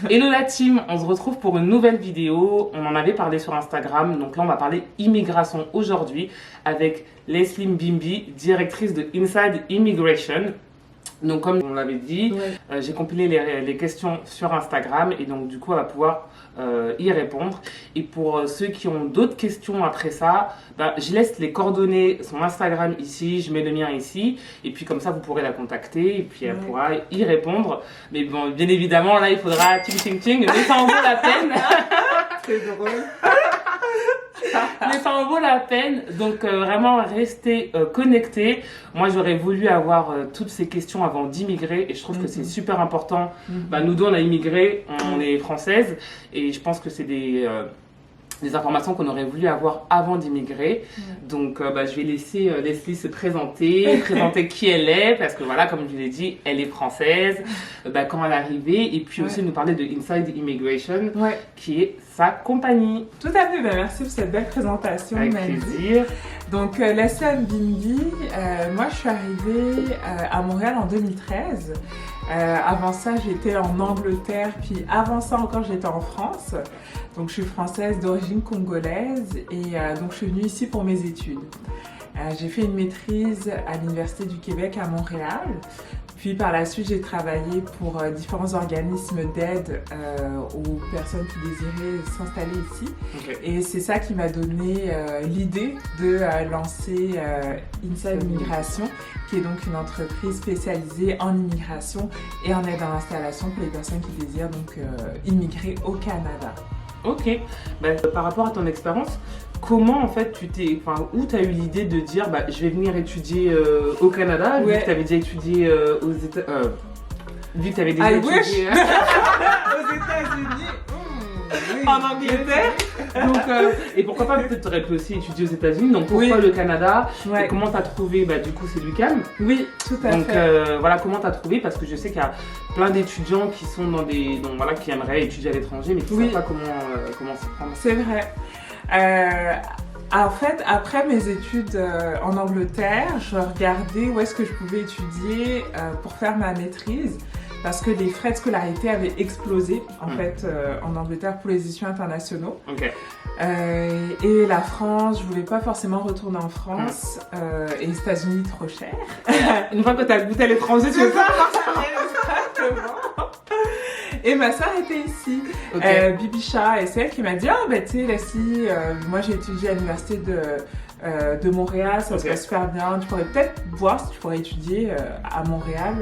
Hello la team, on se retrouve pour une nouvelle vidéo. On en avait parlé sur Instagram, donc là on va parler immigration aujourd'hui avec Leslie Mbimbi, directrice de Inside Immigration. Donc comme on l'avait dit, j'ai compilé les questions sur Instagram et donc du coup on va pouvoir y répondre. Et pour ceux qui ont d'autres questions après ça, je laisse les coordonnées, son Instagram ici, je mets le mien ici et puis comme ça vous pourrez la contacter et puis elle pourra y répondre. Mais bon, bien évidemment là il faudra ting, mais ça en vaut la peine. C'est drôle. Mais ça en vaut la peine, donc vraiment restez connectés. Moi j'aurais voulu avoir toutes ces questions avant d'immigrer et je trouve que c'est super important. Nous deux on a immigré, on est françaises et je pense que c'est des informations qu'on aurait voulu avoir avant d'immigrer. Donc je vais laisser Leslie se présenter qui elle est, parce que voilà, comme je l'ai dit, elle est française, quand elle est arrivée, et puis aussi nous parler de Inside Immigration, qui est sa compagnie. Tout à fait, merci pour cette belle présentation. Avec plaisir. Donc Leslie Mbimbi, moi je suis arrivée à Montréal en 2013. Avant ça, j'étais en Angleterre, puis avant ça encore, j'étais en France. Donc je suis française d'origine congolaise et donc je suis venue ici pour mes études. J'ai fait une maîtrise à l'Université du Québec à Montréal. Puis par la suite, j'ai travaillé pour différents organismes d'aide aux personnes qui désiraient s'installer ici. Et c'est ça qui m'a donné l'idée de lancer Inside Immigration, qui est donc une entreprise spécialisée en immigration et en aide à l'installation pour les personnes qui désirent donc immigrer au Canada. Ok, par rapport à ton expérience, comment en fait où tu as eu l'idée de dire je vais venir étudier au Canada, vu que tu avais déjà étudié aux États-Unis. Vu que tu avais déjà étudié aux États-Unis. En Angleterre. Donc, et pourquoi pas, peut-être tu aurais pu aussi étudier aux États-Unis, donc pourquoi le Canada et comment tu as trouvé, du coup c'est l'UQAM. Oui, tout à fait. Donc voilà, comment tu as trouvé, parce que je sais qu'il y a plein d'étudiants qui sont qui aimeraient étudier à l'étranger, mais qui ne savent pas comment s'y prendre. C'est vrai. En fait, après mes études en Angleterre, je regardais où est-ce que je pouvais étudier pour faire ma maîtrise. Parce que les frais de scolarité avaient explosé en fait en Angleterre pour les étudiants internationaux. Et la France, je voulais pas forcément retourner en France et les États-Unis trop cher. Une fois que tu as goûté à l'étranger, tu veux pas Et ma soeur était ici, Bibicha, et c'est elle qui m'a dit tu sais Leslie, moi j'ai étudié à l'université de Montréal, ça se passe super bien, tu pourrais peut-être voir si tu pourrais étudier à Montréal,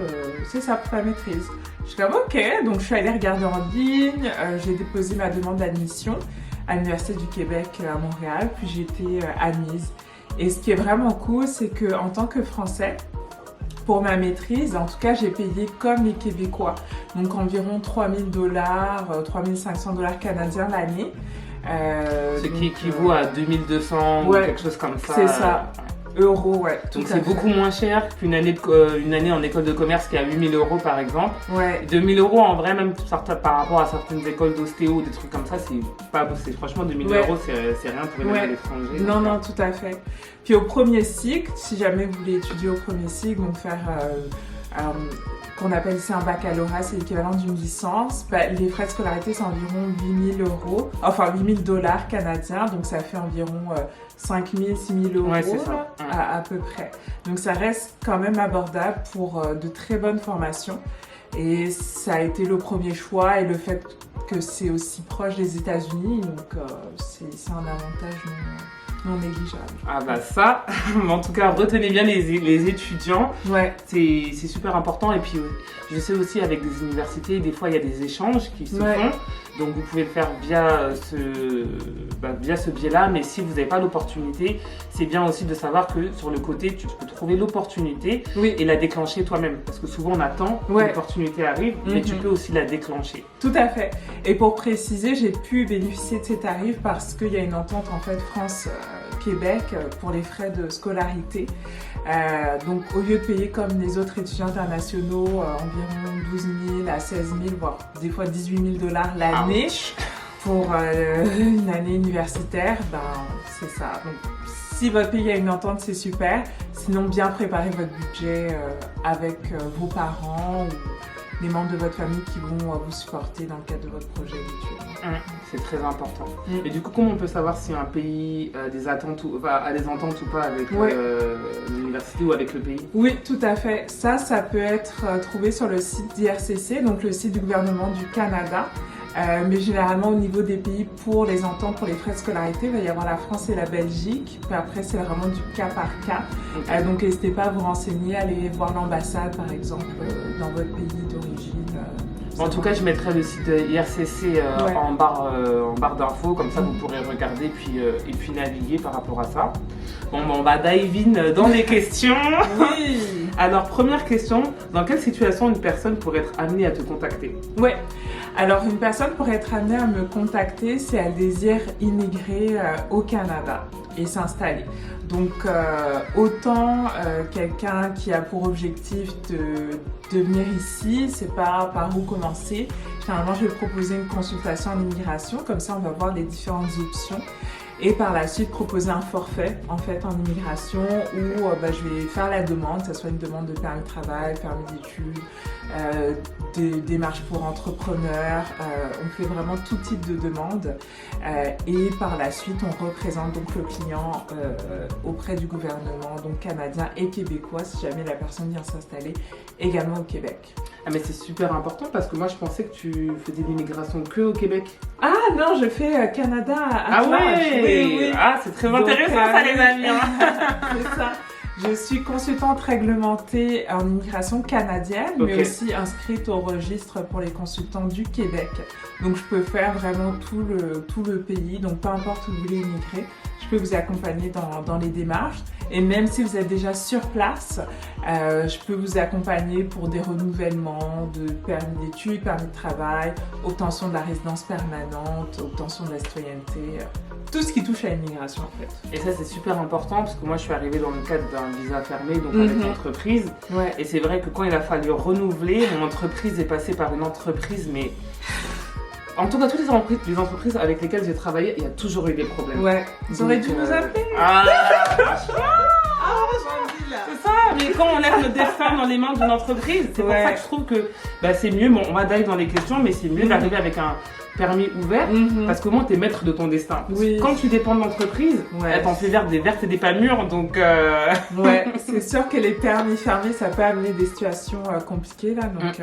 c'est ça pour ta maîtrise. Je suis comme ok, donc je suis allée regarder en ligne, j'ai déposé ma demande d'admission à l'Université du Québec à Montréal, puis j'ai été admise. Et ce qui est vraiment cool, c'est qu'en tant que Français, pour ma maîtrise, en tout cas, j'ai payé comme les Québécois, donc environ 3 000 $, 3 500 $ canadiens l'année. Ce qui équivaut à 2200 ou quelque chose comme ça. C'est ça, euros, Donc c'est beaucoup moins cher qu'une année, en école de commerce qui est à 8 000 € par exemple. 2 000 € en vrai, même par rapport à certaines écoles d'ostéo, des trucs comme ça, franchement 2 000 € c'est rien pour une année à l'étranger. Non, tout à fait. Puis au premier cycle, si jamais vous voulez étudier au premier cycle, donc faire qu'on appelle ici un baccalauréat, c'est l'équivalent d'une licence, les frais de scolarité c'est environ 8 000 €, enfin 8 000 $ canadiens, donc ça fait environ 5 000, 6 000 € à peu près. Donc ça reste quand même abordable pour de très bonnes formations. Et ça a été le premier choix et le fait que c'est aussi proche des États-Unis, donc c'est un avantage non négligeable. Ça, en tout cas retenez bien les étudiants, c'est super important. Et puis je sais aussi avec des universités, des fois il y a des échanges qui se font, donc vous pouvez le faire via ce biais-là, mais si vous n'avez pas l'opportunité, c'est bien aussi de savoir que sur le côté tu peux trouver l'opportunité et la déclencher toi-même, parce que souvent on attend que l'opportunité arrive, mais tu peux aussi la déclencher. Tout à fait. Et pour préciser, j'ai pu bénéficier de ces tarifs parce qu'il y a une entente en fait France-Québec pour les frais de scolarité. Donc au lieu de payer comme les autres étudiants internationaux environ 12 000 à 16 000, voire des fois 18 000 $ l'année pour une année universitaire, c'est ça. Donc si votre pays a une entente, c'est super. Sinon, bien préparer votre budget avec vos parents les membres de votre famille qui vont vous supporter dans le cadre de votre projet d'études. C'est très important. Et du coup, comment on peut savoir si un pays a des ententes ou pas avec l'université ou avec le pays? Oui, tout à fait. Ça peut être trouvé sur le site d'IRCC, donc le site du gouvernement du Canada. Mais généralement au niveau des pays pour les ententes, pour les frais de scolarité, il va y avoir la France et la Belgique. Puis après c'est vraiment du cas par cas. Okay. Donc n'hésitez pas à vous renseigner, allez voir l'ambassade par exemple dans votre pays d'origine. En tout cas, je mettrai le site IRCC en barre d'infos, comme ça vous pourrez regarder et puis naviguer par rapport à ça. Bon, on va dive in dans les questions. Oui. Alors, première question, dans quelle situation une personne pourrait être amenée à te contacter? Ouais. Alors, une personne pourrait être amenée à me contacter si elle désire immigrer au Canada et s'installer. Donc, autant quelqu'un qui a pour objectif de venir ici, c'est pas par où commencer. Généralement, je vais proposer une consultation en immigration, comme ça on va voir les différentes options. Et par la suite proposer un forfait en fait en immigration où je vais faire la demande, que ce soit une demande de permis de travail, permis d'études, des démarches pour entrepreneurs, on fait vraiment tout type de demande et par la suite on représente donc le client auprès du gouvernement donc canadien et québécois si jamais la personne vient s'installer également au Québec. Ah mais c'est super important parce que moi je pensais que tu faisais l'immigration que au Québec. Ah non, je fais Canada à Ah ouais, oui. Ah c'est très intéressant ça les amis. C'est ça. Je suis consultante réglementée en immigration canadienne, mais aussi inscrite au registre pour les consultants du Québec. Donc je peux faire vraiment tout le pays, donc peu importe où vous voulez immigrer, je peux vous accompagner dans les démarches. Et même si vous êtes déjà sur place, je peux vous accompagner pour des renouvellements de permis d'études, permis de travail, obtention de la résidence permanente, obtention de la citoyenneté, tout ce qui touche à l'immigration en fait. Et ça c'est super important parce que moi je suis arrivée dans le cadre d'un visa fermé, donc avec l'entreprise. Ouais. Et c'est vrai que quand il a fallu renouveler, mon entreprise est passée par une entreprise, mais en tout cas toutes les entreprises avec lesquelles j'ai travaillé, il y a toujours eu des problèmes. Ouais, ils auraient dû nous appeler. C'est ça, mais quand on laisse notre destin dans les mains d'une entreprise, c'est pour ça que je trouve que c'est mieux, bon on va dive dans les questions, mais c'est mieux d'arriver avec un permis ouvert parce qu'au moins t'es maître de ton destin. Oui. Quand tu dépends de l'entreprise, elle t'en fait des vertes et des pas mûres, donc Ouais, c'est sûr que les permis fermés, ça peut amener des situations compliquées là, donc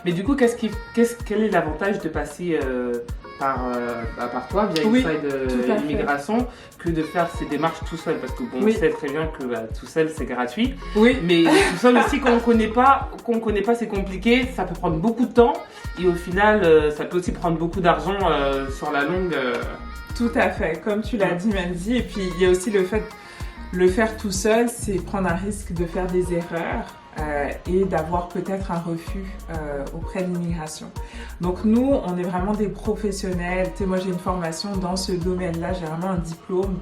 Mais du coup, quel est l'avantage de passer par toi via Inside Immigration que de faire ces démarches tout seul? Parce que bon, on sait très bien que tout seul c'est gratuit. Oui. Mais tout seul aussi quand on connaît pas c'est compliqué, ça peut prendre beaucoup de temps et au final ça peut aussi prendre beaucoup d'argent sur la longue. Tout à fait, comme tu l'as dit Mandy, et puis il y a aussi le faire tout seul, c'est prendre un risque de faire des erreurs. Et d'avoir peut-être un refus auprès de l'immigration. Donc nous, on est vraiment des professionnels. Tu sais, moi j'ai une formation dans ce domaine-là, j'ai vraiment un diplôme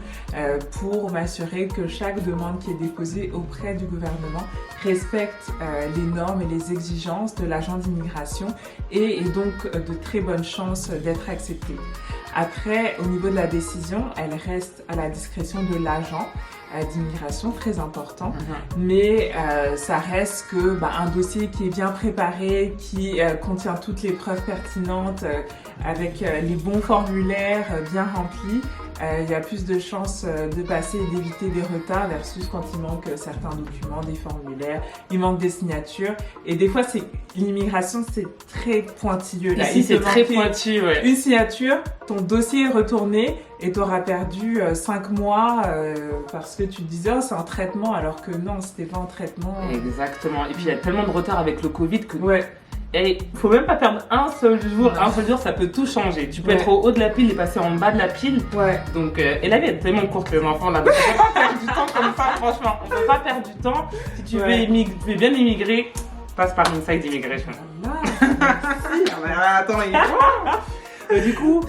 pour m'assurer que chaque demande qui est déposée auprès du gouvernement respecte les normes et les exigences de l'agent d'immigration et donc de très bonnes chances d'être acceptée. Après, au niveau de la décision, elle reste à la discrétion de l'agent d'immigration, très important, mais ça reste que un dossier qui est bien préparé, qui contient toutes les preuves pertinentes, avec les bons formulaires bien remplis, il y a plus de chances de passer et d'éviter des retards versus quand il manque certains documents, des formulaires, il manque des signatures. Et des fois, l'immigration, c'est très pointilleux. Là. Ici, c'est très pointu, ouais. Une signature, ton dossier est retourné et tu auras perdu 5 mois parce que tu te disais, oh, c'est en traitement, alors que non, c'était pas en traitement. Exactement. Et puis, il y a tellement de retard avec le Covid que... Et faut même pas perdre un seul jour. Un seul jour, ça peut tout changer. Tu peux être au haut de la pile et passer en bas de la pile. Donc, et la vie est tellement courte, les enfants, là. Donc, on peut pas perdre du temps comme ça, franchement. On peut pas perdre du temps. Si tu veux bien immigrer, passe par Inside Immigration. Attends, du coup,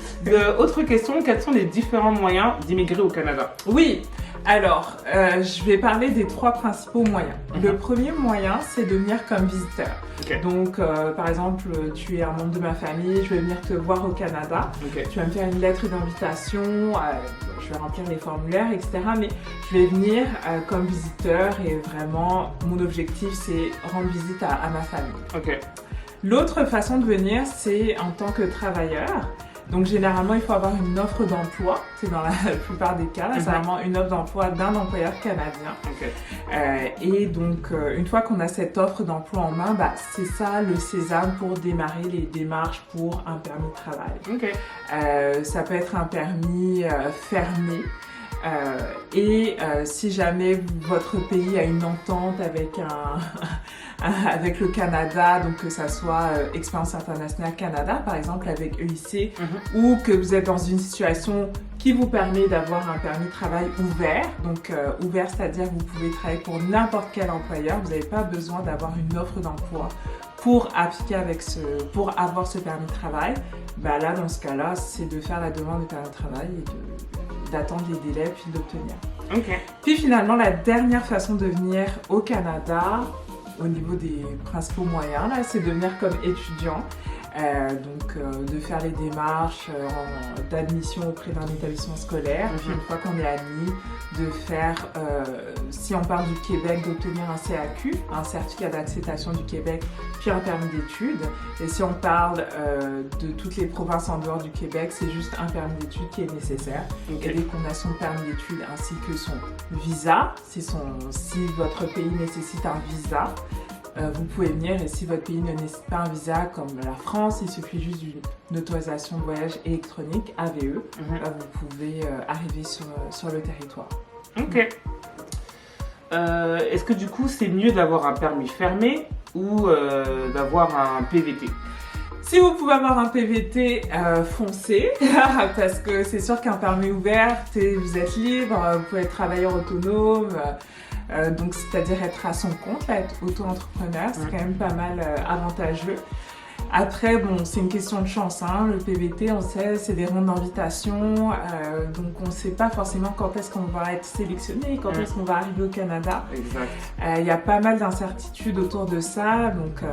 autre question, quels sont les différents moyens d'immigrer au Canada? Oui. Alors, je vais parler des 3 principaux moyens. Le premier moyen, c'est de venir comme visiteur. Donc, par exemple, tu es un membre de ma famille, je vais venir te voir au Canada. Tu vas me faire une lettre d'invitation, je vais remplir les formulaires, etc. Mais je vais venir comme visiteur et vraiment, mon objectif, c'est rendre visite à ma famille. L'autre façon de venir, c'est en tant que travailleur. Donc généralement, il faut avoir une offre d'emploi. C'est dans la plupart des cas, là, c'est vraiment une offre d'emploi d'un employeur canadien. Et donc, une fois qu'on a cette offre d'emploi en main, c'est ça le sésame pour démarrer les démarches pour un permis de travail. Ça peut être un permis fermé. Si jamais votre pays a une entente avec avec le Canada, donc que ça soit Expérience Internationale Canada, par exemple avec EIC, ou que vous êtes dans une situation qui vous permet d'avoir un permis de travail ouvert. Donc ouvert, c'est-à-dire que vous pouvez travailler pour n'importe quel employeur, vous n'avez pas besoin d'avoir une offre d'emploi pour appliquer pour avoir ce permis de travail. Là, dans ce cas-là, c'est de faire la demande de permis de travail et d'attendre les délais puis de l'obtenir. Puis finalement, la dernière façon de venir au Canada, au niveau des principaux moyens, là, c'est de venir comme étudiant. De faire les démarches d'admission auprès d'un établissement scolaire. Puis une fois qu'on est admis, de faire, si on parle du Québec, d'obtenir un CAQ, un certificat d'acceptation du Québec, puis un permis d'études. Et si on parle de toutes les provinces en dehors du Québec, c'est juste un permis d'études qui est nécessaire. Et dès qu'on a son permis d'études ainsi que son visa, si votre pays nécessite un visa, vous pouvez venir, et si votre pays ne nécessite pas un visa comme la France, il suffit juste d'une autorisation de voyage électronique, AVE, vous pouvez arriver sur le territoire. Est-ce que du coup c'est mieux d'avoir un permis fermé ou d'avoir un PVT? Si vous pouvez avoir un PVT, foncez, parce que c'est sûr qu'un permis ouvert, vous êtes libre, vous pouvez être travailleur autonome, donc c'est-à-dire être à son compte, être auto-entrepreneur, c'est quand même pas mal avantageux. Après, c'est une question de chance, hein. Le PVT, on sait, c'est des rondes d'invitation, donc on ne sait pas forcément quand est-ce qu'on va être sélectionné, quand est-ce qu'on va arriver au Canada. Il y a pas mal d'incertitudes autour de ça, donc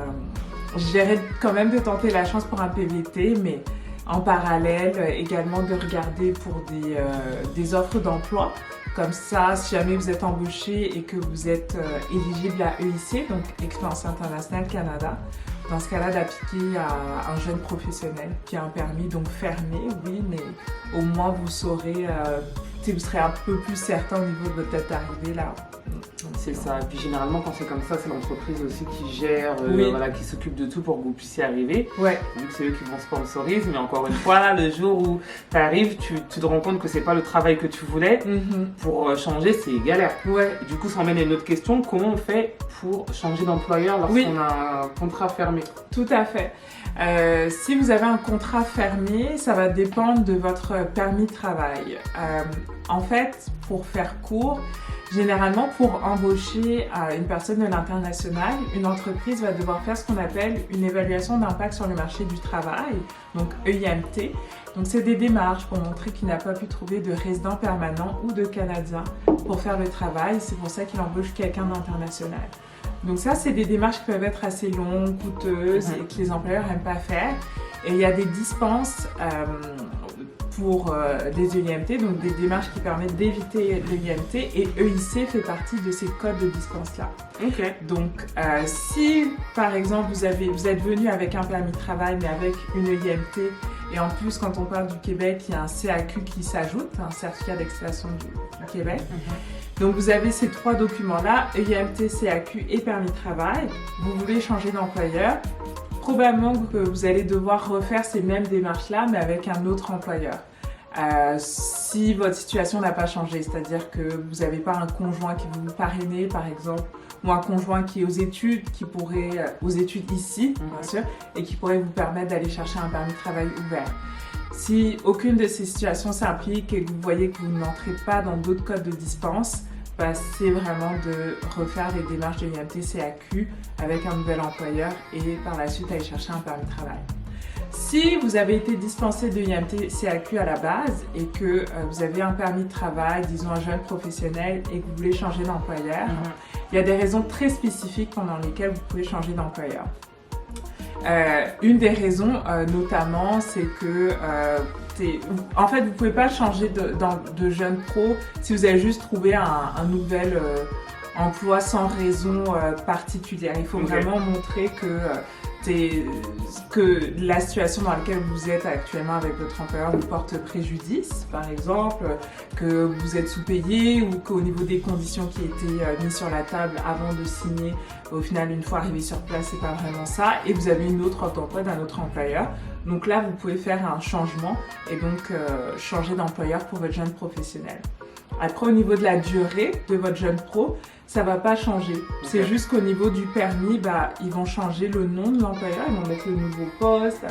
je dirais quand même de tenter la chance pour un PVT, mais en parallèle également de regarder pour des offres d'emploi. Comme ça, si jamais vous êtes embauché et que vous êtes éligible à EIC, donc Expérience Internationale Canada, dans ce cas-là, d'appliquer à un jeune professionnel qui a un permis donc fermé, oui, mais au moins vous saurez, vous serez un peu plus certain au niveau de votre date d'arrivée là. C'est ça, et puis généralement quand c'est comme ça, c'est l'entreprise aussi qui gère, qui s'occupe de tout pour que vous puissiez arriver. Vu que c'est eux qui vont sponsoriser, mais encore une fois, là, le jour où tu arrives, tu te rends compte que c'est pas le travail que tu voulais. Pour changer, c'est galère. Et du coup, ça emmène à une autre question, comment on fait pour changer d'employeur lorsqu'on a un contrat fermé? Tout à fait. Si vous avez un contrat fermé, ça va dépendre de votre permis de travail. En fait, pour faire court, généralement, pour embaucher une personne de l'international, une entreprise va devoir faire ce qu'on appelle une évaluation d'impact sur le marché du travail, donc EIMT. Donc, c'est des démarches pour montrer qu'il n'a pas pu trouver de résident permanent ou de Canadien pour faire le travail. C'est pour ça qu'il embauche quelqu'un d'international. Donc ça, c'est des démarches qui peuvent être assez longues, coûteuses et que les employeurs n'aiment pas faire. Et il y a des dispenses pour les EIMT, donc des démarches qui permettent d'éviter l'EIMT, et EIC fait partie de ces codes de dispense-là. Donc si par exemple vous êtes venu avec un permis de travail mais avec une EIMT, et en plus quand on parle du Québec, il y a un CAQ qui s'ajoute, un certificat d'exploitation du Québec. Donc vous avez ces trois documents-là, EIMT, CAQ et permis de travail. Vous voulez changer d'employeur, probablement que vous allez devoir refaire ces mêmes démarches-là, mais avec un autre employeur. Si votre situation n'a pas changé, c'est-à-dire que vous n'avez pas un conjoint qui vous parraine, par exemple, ou un conjoint qui est aux études, aux études ici, bien sûr, et qui pourrait vous permettre d'aller chercher un permis de travail ouvert. Si aucune de ces situations s'implique et que vous voyez que vous n'entrez pas dans d'autres codes de dispense, c'est vraiment de refaire les démarches de IMT CAQ avec un nouvel employeur et par la suite aller chercher un permis de travail. Si vous avez été dispensé de IMT CAQ à la base et que vous avez un permis de travail, disons un jeune professionnel, et que vous voulez changer d'employeur, il y a des raisons très spécifiques pendant lesquelles vous pouvez changer d'employeur. Une des raisons, notamment, c'est que en fait, vous ne pouvez pas changer de jeune pro si vous avez juste trouvé un nouvel emploi sans raison particulière. Il faut vraiment montrer que c'est que la situation dans laquelle vous êtes actuellement avec votre employeur vous porte préjudice, par exemple, que vous êtes sous-payé ou qu'au niveau des conditions qui étaient mises sur la table avant de signer, au final, une fois arrivé sur place, c'est pas vraiment ça, et vous avez une autre offre d'emploi d'un autre employeur. Donc là, vous pouvez faire un changement et donc changer d'employeur pour votre jeune professionnel. Après, au niveau de la durée de votre jeune pro, ça va pas changer. Okay. C'est juste qu'au niveau du permis, ils vont changer le nom de l'employeur, ils vont mettre le nouveau poste,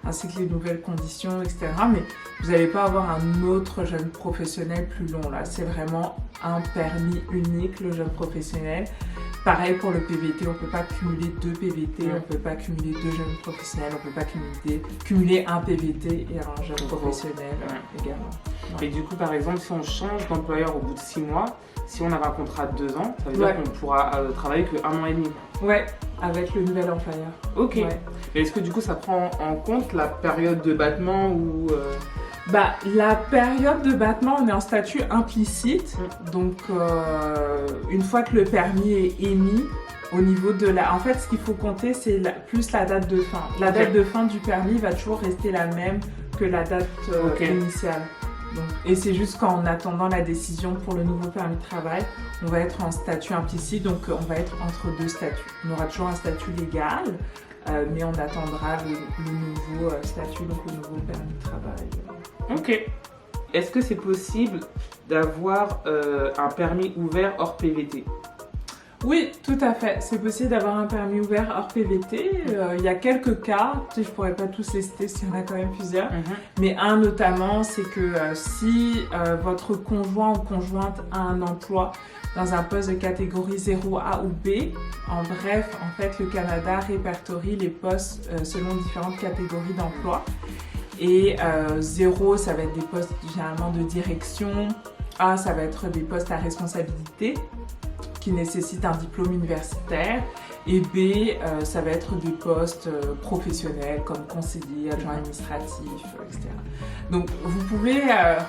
ainsi que les nouvelles conditions, etc. Mais vous n'allez pas avoir un autre jeune professionnel plus long là. C'est vraiment un permis unique, le jeune professionnel. Pareil pour le PVT, on ne peut pas cumuler 2 PVT, on ne peut pas cumuler 2 jeunes professionnels, on ne peut pas cumuler un PVT et un jeune professionnel également. Ouais. Et du coup, par exemple, si on change d'employeur au bout de 6 mois, si on avait un contrat de 2 ans, ça veut dire qu'on pourra travailler que 1 an et demi. Ouais, avec le nouvel employeur. Ok. Ouais. Mais est-ce que du coup, ça prend en compte la période de battement ou la période de battement, on est en statut implicite. Donc, une fois que le permis est émis, au niveau de la... En fait, ce qu'il faut compter, c'est plus la date de fin. La date de fin du permis va toujours rester la même que la date initiale. Donc, et c'est juste qu'en attendant la décision pour le nouveau permis de travail, on va être en statut implicite, donc on va être entre 2 statuts. On aura toujours un statut légal, mais on attendra le nouveau statut, donc le nouveau permis de travail. Ok. Est-ce que c'est possible d'avoir un permis ouvert hors PVT ? Oui, tout à fait. C'est possible d'avoir un permis ouvert hors PVT. Il y a quelques cas, je ne pourrais pas tous les citer, s'il y en a quand même plusieurs. Mais un notamment, c'est que si votre conjoint ou conjointe a un emploi dans un poste de catégorie 0A ou B, en bref, en fait, le Canada répertorie les postes selon différentes catégories d'emploi. Et 0, ça va être des postes généralement de direction. A, ça va être des postes à responsabilité qui nécessitent un diplôme universitaire. Et B, ça va être des postes professionnels comme conseiller, adjoint administratif, etc. Donc, vous pouvez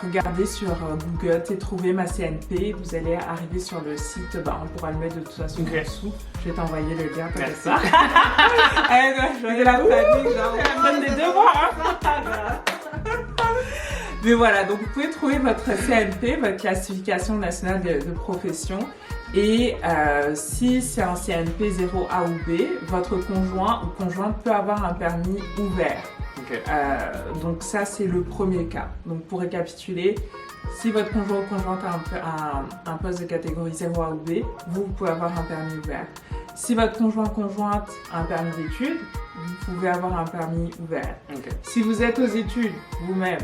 regarder sur Google et trouver ma CNP. Vous allez arriver sur le site, on pourra le mettre de toute façon en dessous. Je vais t'envoyer le lien comme ça. C'est la panique, genre, on donne des devoirs. Mais voilà, donc vous pouvez trouver votre CNP, votre classification nationale de profession. Et si c'est un CNP 0A ou B, votre conjoint ou conjointe peut avoir un permis ouvert. Okay. Donc ça, c'est le premier cas. Donc pour récapituler, si votre conjoint ou conjointe a un poste de catégorie 0A ou B, vous pouvez avoir un permis ouvert. Si votre conjoint ou conjointe a un permis d'études, vous pouvez avoir un permis ouvert. Okay. Si vous êtes aux études vous-même,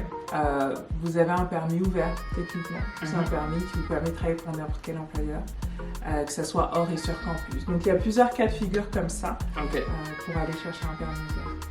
vous avez un permis ouvert techniquement. C'est un permis qui vous permet de travailler pour n'importe quel employeur, que ce soit hors et sur campus. Donc il y a plusieurs cas de figure comme ça pour aller chercher un permis ouvert.